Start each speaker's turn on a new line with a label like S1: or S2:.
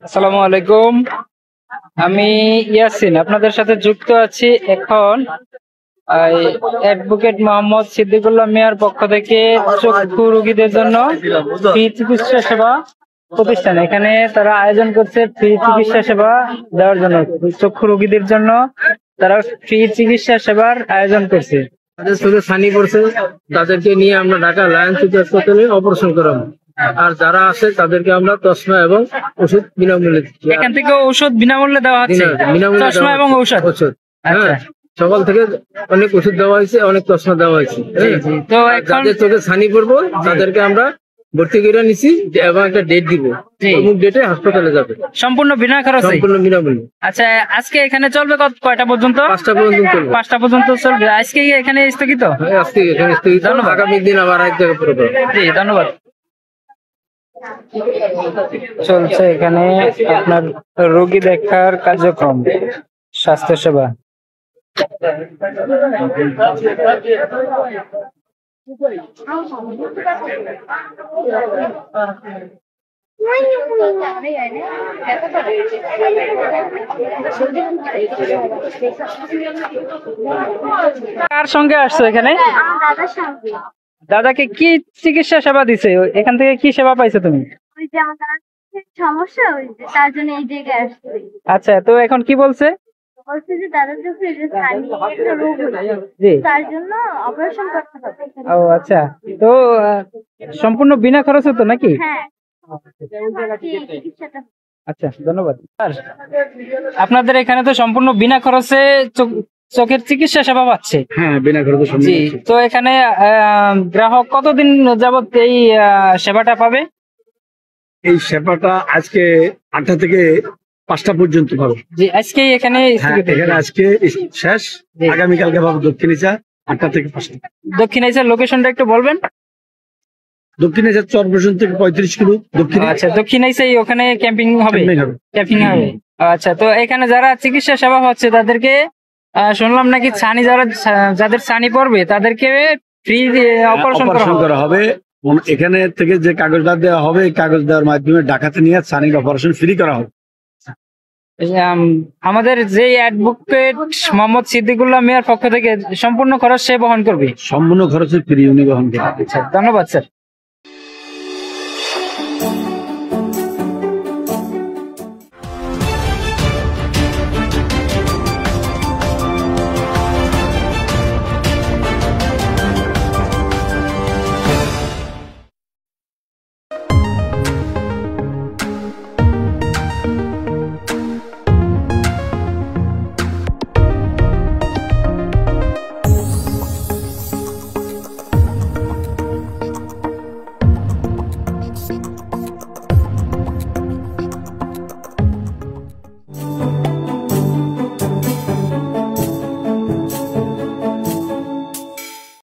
S1: আসসালামু আলাইকুম। আমি ইয়াসিন আপনাদের সাথে যুক্ত আছি এখন অ্যাডভোকেট মোহাম্মদ সিদ্দিকুল্লাহ মিয়ার পক্ষ থেকে চক্ষু রোগীদের জন্য ফ্রি চিকিৎসা সেবা প্রতিষ্ঠান। এখানে তারা আয়োজন করছে ফ্রি চিকিৎসা সেবা দেওয়ার জন্য, চক্ষু রোগীদের জন্য তারা ফ্রি চিকিৎসা সেবার আয়োজন করছে।
S2: তাদের চোখে ছানি পড়ছে, তাদেরকে নিয়ে আমরা ঢাকা লায়ন্স সিটি হাসপাতালে অপারেশন করাবো। আর যারা আছে তাদেরকে আমরা চশমা এবং ওষুধ বিনামূল্যে দিচ্ছি।
S1: এখান থেকে ঔষধ বিনামূল্যে দেওয়া হচ্ছে,
S2: বিনামূল্যে
S1: চশমা এবং ঔষধ।
S2: হ্যাঁ, সকাল থেকে অনেক ওষুধ দেওয়া হয়েছে, অনেক চশমা দেওয়া হয়েছে।
S1: তো এখন
S2: যাদের চোখে ছানি পড়বো তাদেরকে আমরা ভর্তি করে নিছি এবং একটা ডেট দিব, অমুক ডেটে হাসপাতালে যাবে,
S1: সম্পূর্ণ বিনা খরচে,
S2: সম্পূর্ণ বিনামূল্যে।
S1: আচ্ছা, আজকে এখানে চলবে কয়টা পর্যন্ত?
S2: 5টা পর্যন্ত চলবে।
S1: 5টা পর্যন্ত চলবে। আজকে এখানে স্থগিত।
S2: হ্যাঁ, আজকে এখানে স্থগিত।
S1: ধন্যবাদ।
S2: আগামী দিন আবার এক জায়গায় পড়বো।
S1: জি, ধন্যবাদ। চলছে এখানে আপনার রোগী দেখার কার্যক্রম, স্বাস্থ্য সেবা। কার সঙ্গে আসছো এখানে?
S3: দাদার সঙ্গে।
S1: দাদাকে কি চিকিৎসা সেবা দিছে? এখান থেকে কি সেবা পাইছো তুমি?
S3: ওই যে আমার দাদার সমস্যা হয়েছে, তার জন্য এই জায়গায় আসছে।
S1: আচ্ছা, তো এখন কি বলছে?
S3: বলছে যে দাদার চোখে যে ছানি একটা রোগ হয়েছে,
S1: জি।
S3: তার জন্য অপারেশন করতে হবে।
S1: ও আচ্ছা, তো সম্পূর্ণ বিনা খরচে তো নাকি?
S3: হ্যাঁ, এই চিকিৎসাটা।
S1: আচ্ছা, ধন্যবাদ। স্যার, আপনাদের এখানে তো সম্পূর্ণ বিনা খরচে চোখের চিকিৎসা সেবা পাচ্ছে।
S2: হ্যাঁ, বিনা খরচে সম্পূর্ণ।
S1: জি, তো এখানে গ্রাহক কতদিন যাবত এই সেবাটা পাবে?
S2: এই সেবাটা আজকে 8টা থেকে 5টা পর্যন্ত পাবে।
S1: জি, আজকে এখানে
S2: হ্যাঁ, এখানে আজকে শেষ,
S1: জি।
S2: আগামীকালকে পাবো দক্ষিণেচা 8টা থেকে 5টা।
S1: দক্ষিণ এশিয়ার লোকেশনটা একটু বলবেন?
S2: দক্ষিণেচা চরপেশন থেকে 35 কিলো দক্ষিণে।
S1: আচ্ছা, দক্ষিণ এশিয়ায় ওখানে ক্যাম্পিং হবে।
S2: ক্যাম্পিং হবে।
S1: ক্যাম্পিং হবে। আচ্ছা, তো এখানে যারা চিকিৎসা সেবা হচ্ছে তাদেরকে শুনলাম নাকি ছানি যাদের ছানি পড়বে তাদেরকে ফ্রি অপারেশন
S2: করা হবে। এখানে থেকে যে কাগজটা দেওয়া হবে, এই কাগজ দেওয়ার মাধ্যমে ঢাকাতে নিয়ে ছানির অপারেশন ফ্রি করা হবে।
S1: আমাদের যে অ্যাডভোকেট মোহাম্মদ সিদ্দিকুল্লাহ মিয়ার পক্ষ থেকে সম্পূর্ণ খরচ সে বহন করবে।
S2: সম্পূর্ণ খরচে ফ্রি উনি বহন করবে।
S1: আচ্ছা, ধন্যবাদ স্যার।